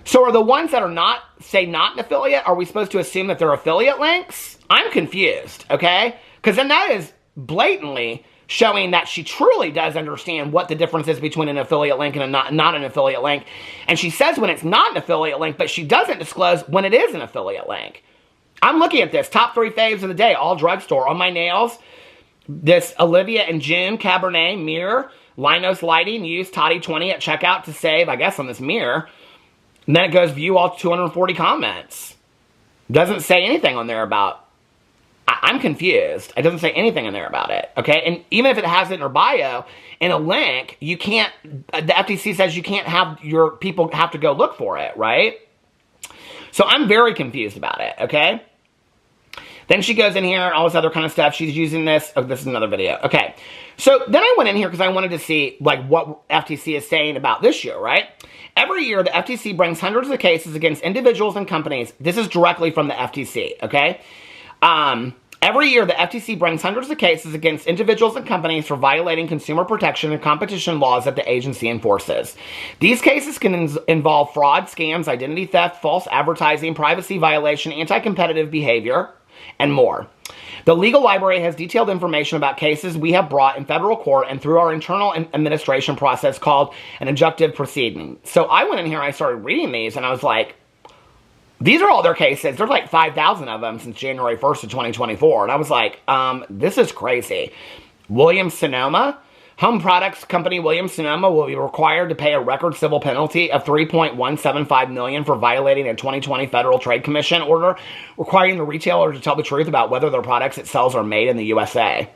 S1: So are the ones that are not, say not an affiliate, are we supposed to assume that they're affiliate links? I'm confused, okay? Because then that is blatantly showing that she truly does understand what the difference is between an affiliate link and a not an affiliate link. And she says when it's not an affiliate link, but she doesn't disclose when it is an affiliate link. I'm looking at this, top 3 faves of the day, all drugstore. On my nails, this Olivia and June Cabernet Mirror, Linos Lighting, use Toddy20 at checkout to save, I guess, on this mirror. And then it goes view all 240 comments. Doesn't say anything on there about, I'm confused. It doesn't say anything in there about it, okay? And even if it has it in her bio, in a link, you can't, the FTC says you can't have your people have to go look for it, right? So I'm very confused about it, okay? Then she goes in here and all this other kind of stuff. She's using this. Oh, this is another video. Okay. So then I went in here because I wanted to see like what FTC is saying about this year, right? Every year, the FTC brings hundreds of cases against individuals and companies. This is directly from the FTC, okay? Every year, the FTC brings hundreds of cases against individuals and companies for violating consumer protection and competition laws that the agency enforces. These cases can involve fraud, scams, identity theft, false advertising, privacy violation, anti-competitive behavior, and more. The legal library has detailed information about cases we have brought in federal court and through our internal administration process called an injunctive proceeding. So I went in here and I started reading these and I was like, these are all their cases. There's like 5,000 of them since January 1st of 2024. And I was like, this is crazy. Williams-Sonoma, home products company Williams-Sonoma will be required to pay a record civil penalty of $3.175 million for violating a 2020 Federal Trade Commission order requiring the retailer to tell the truth about whether their products it sells are made in the USA.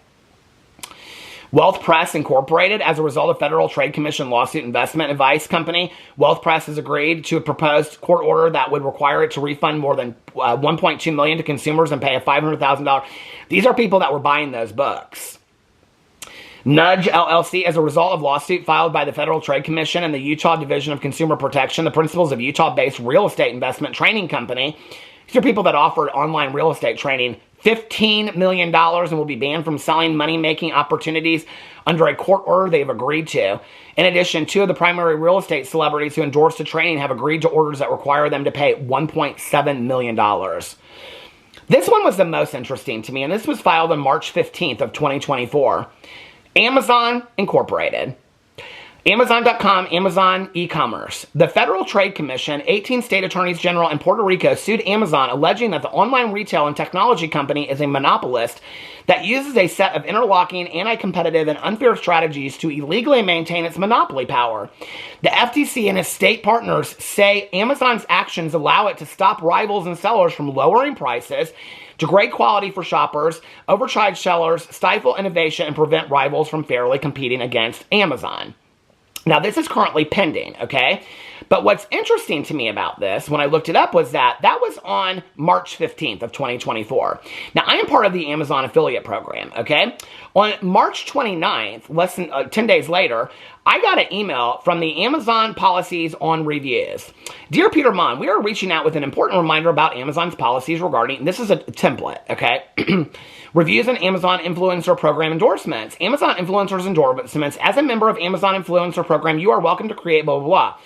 S1: Wealth Press Incorporated, as a result of Federal Trade Commission lawsuit investment advice company, Wealth Press has agreed to a proposed court order that would require it to refund more than $1.2 million to consumers and pay a $500,000. These are people that were buying those books. Nudge LLC, as a result of lawsuit filed by the Federal Trade Commission and the Utah Division of Consumer Protection, the principals of Utah-based real estate investment training company. These are people that offer online real estate training, $15 million and will be banned from selling money-making opportunities under a court order they have agreed to. In addition, 2 of the primary real estate celebrities who endorsed the training have agreed to orders that require them to pay $1.7 million. This one was the most interesting to me, and this was filed on March 15th of 2024. Amazon Incorporated. Amazon.com, Amazon e-commerce. The Federal Trade Commission, 18 state attorneys general, and Puerto Rico sued Amazon, alleging that the online retail and technology company is a monopolist that uses a set of interlocking, anti-competitive, and unfair strategies to illegally maintain its monopoly power. The FTC and its state partners say Amazon's actions allow it to stop rivals and sellers from lowering prices, degrade quality for shoppers, overcharge sellers, stifle innovation, and prevent rivals from fairly competing against Amazon. Now, this is currently pending, okay? But what's interesting to me about this, when I looked it up, was that that was on March 15th of 2024. Now, I am part of the Amazon affiliate program, okay? On March 29th, less than 10 days later, I got an email from the Amazon Policies on Reviews. Dear Peter Monn, we are reaching out with an important reminder about Amazon's policies regarding, this is a template, okay? Reviews and Amazon Influencer Program endorsements. Amazon Influencers endorsements. As a member of Amazon Influencer Program, you are welcome to create blah, blah, blah.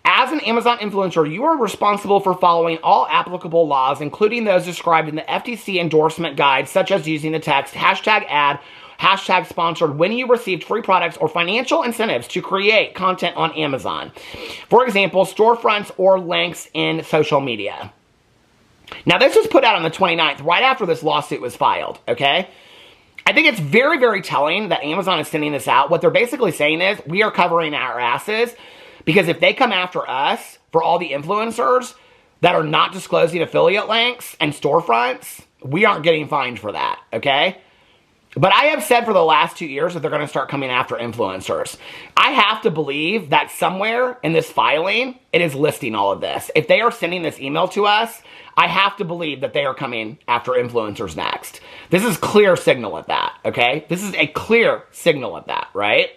S1: As an Amazon influencer, you are responsible for following all applicable laws, including those described in the FTC endorsement guide, such as using the text #ad, #sponsored when you received free products or financial incentives to create content on Amazon. For example, storefronts or links in social media. Now, this was put out on the 29th, right after this lawsuit was filed, okay? I think it's very, very telling that Amazon is sending this out. What they're basically saying is, we are covering our asses, because if they come after us for all the influencers that are not disclosing affiliate links and storefronts, we aren't getting fined for that, okay? But I have said for the last 2 years that they're going to start coming after influencers. I have to believe that somewhere in this filing, it is listing all of this. If they are sending this email to us, I have to believe that they are coming after influencers next. This is clear signal of that, okay? This is a clear signal of that, right?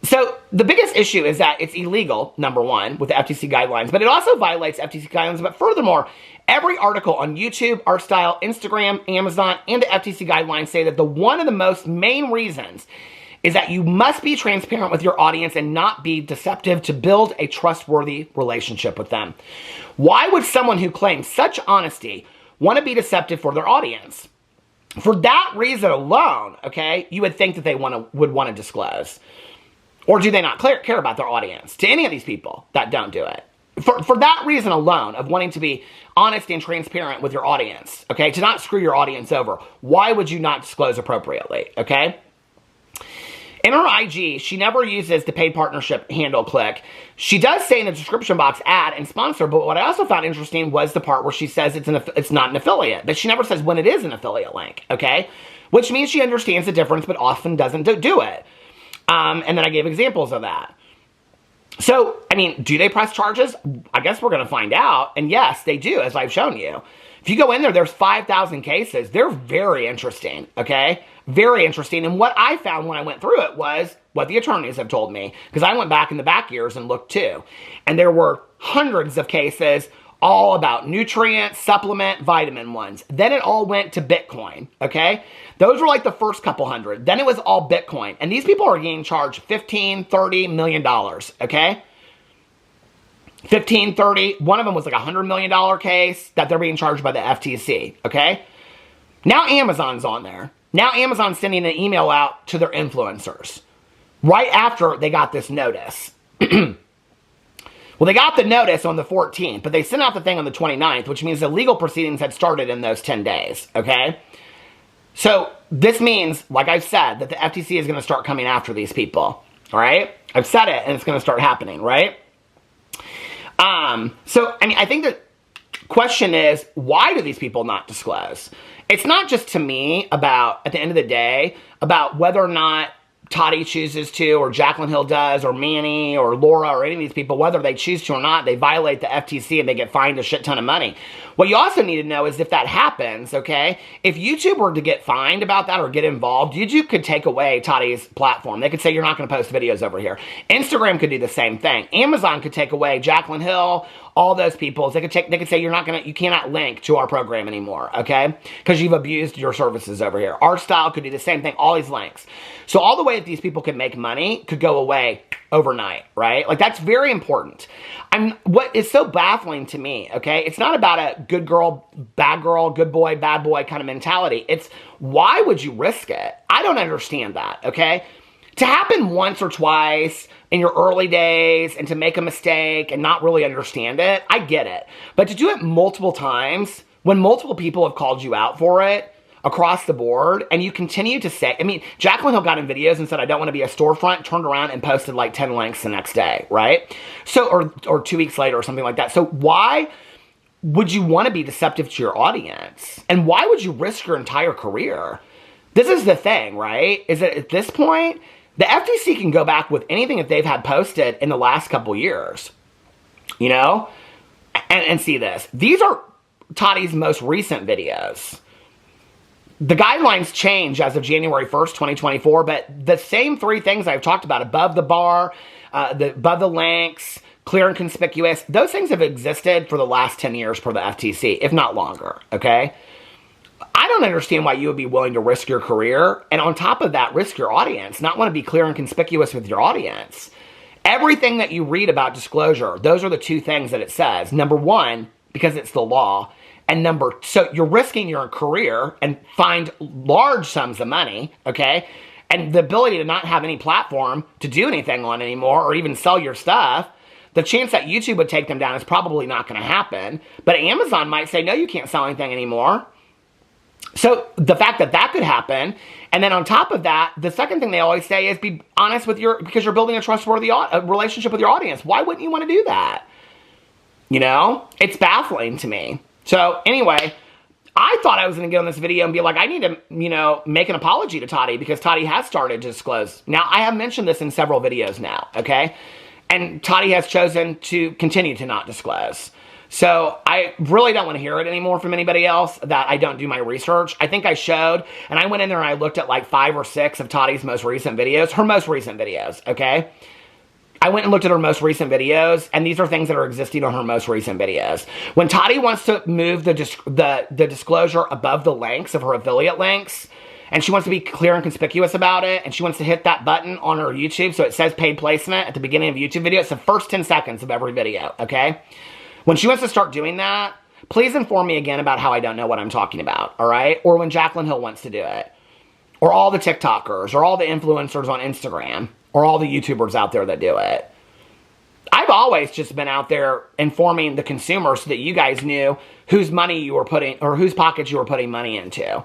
S1: So the biggest issue is that it's illegal, number one, with the FTC guidelines, but it also violates FTC guidelines. But furthermore, every article on YouTube, ArtStyle, Instagram, Amazon, and the FTC guidelines say that one of the most main reasons is that you must be transparent with your audience and not be deceptive to build a trustworthy relationship with them. Why would someone who claims such honesty want to be deceptive for their audience? For that reason alone, okay, you would think that they would want to disclose. Or do they not care about their audience? To any of these people that don't do it. For that reason alone, of wanting to be honest and transparent with your audience, okay? To not screw your audience over. Why would you not disclose appropriately, okay? In her IG, she never uses the paid partnership handle click. She does say in the description box, ad and sponsor, but what I also found interesting was the part where she says it's not an affiliate. But she never says when it is an affiliate link, okay? Which means she understands the difference, but often doesn't do it. And then I gave examples of that. So, I mean, do they press charges? I guess we're going to find out. And yes, they do, as I've shown you. If you go in there, there's 5,000 cases. They're very interesting, okay? Very interesting. And what I found when I went through it was what the attorneys have told me. Because I went back in the back years and looked too. And there were hundreds of cases all about nutrient, supplement, vitamin ones. Then it all went to Bitcoin, okay? Those were like the first couple hundred. Then it was all Bitcoin. And these people are getting charged $15, $30 million, okay? 15, 30, one of them was like a $100 million case that they're being charged by the FTC, okay? Now Amazon's on there. Now Amazon's sending an email out to their influencers right after they got this notice. Well, they got the notice on the 14th, but they sent out the thing on the 29th, which means the legal proceedings had started in those 10 days, okay? So this means, like I've said, that the FTC is going to start coming after these people, all right? I've said it, and it's going to start happening, right? So, I mean, I think the question is, why do these people not disclose? It's not just to me about, at the end of the day, about whether or not Tati chooses to, or Jaclyn Hill does, or Manny, or Laura, or any of these people, whether they choose to or not, they violate the FTC and they get fined a shit ton of money. What you also need to know is if that happens, okay, if YouTube were to get fined about that or get involved, YouTube could take away Tati's platform. They could say, you're not going to post videos over here. Instagram could do the same thing. Amazon could take away Jaclyn Hill, all those people. They could say, you cannot link to our program anymore, okay, because you've abused your services over here. ArtStyle could do the same thing, all these links. So all the way that these people could make money could go away overnight, right? Like, that's very important. What is so baffling to me, okay, it's not about a good girl, good boy, bad boy kind of mentality. It's, why would you risk it? I don't understand that, okay? To happen once or twice in your early days and to make a mistake and not really understand it, I get it. But to do it multiple times when multiple people have called you out for it, across the board, and you continue to say, I mean, Jaclyn Hill got in videos and said, I don't want to be a storefront, turned around and posted like 10 links the next day, right? So, or 2 weeks later or something like that. So why would you want to be deceptive to your audience? And why would you risk your entire career? This is the thing, right? Is that at this point, the FTC can go back with anything that they've had posted in the last couple years, you know? And see this. These are Tati's most recent videos. The guidelines change as of January 1st, 2024, but the same three things I've talked about, above the bar, above the links, clear and conspicuous, those things have existed for the last 10 years per the FTC, if not longer, okay? I don't understand why you would be willing to risk your career, and on top of that, risk your audience, not want to be clear and conspicuous with your audience. Everything that you read about disclosure, those are the two things that it says. Number one, because it's the law. And so you're risking your career and find large sums of money, okay? And the ability to not have any platform to do anything on anymore or even sell your stuff, the chance that YouTube would take them down is probably not going to happen. But Amazon might say, no, you can't sell anything anymore. So the fact that that could happen, and then on top of that, the second thing they always say is be honest with because you're building a trustworthy relationship with your audience. Why wouldn't you want to do that? You know, it's baffling to me. So anyway, I thought I was going to get on this video and be like, I need to, you know, make an apology to Toddy because Toddy has started to disclose. Now, I have mentioned this in several videos now, okay? And Toddy has chosen to continue to not disclose. So I really don't want to hear it anymore from anybody else that I don't do my research. I think I showed, and I went in there and I looked at like 5 or 6 of Toddy's most recent videos, her most recent videos, okay? I went and looked at her most recent videos, and these are things that are existing on her most recent videos. When Toddy wants to move the disclosure above the links of her affiliate links, and she wants to be clear and conspicuous about it, and she wants to hit that button on her YouTube so it says paid placement at the beginning of a YouTube video, it's the first 10 seconds of every video, okay? When she wants to start doing that, please inform me again about how I don't know what I'm talking about, all right? Or when Jaclyn Hill wants to do it. Or all the TikTokers, or all the influencers on Instagram, or all the YouTubers out there that do it. I've always just been out there informing the consumer so that you guys knew whose money you were putting, or whose pockets you were putting money into.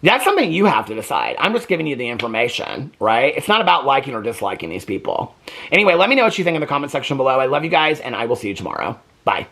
S1: That's something you have to decide. I'm just giving you the information, right? It's not about liking or disliking these people. Anyway, let me know what you think in the comment section below. I love you guys, and I will see you tomorrow. Bye.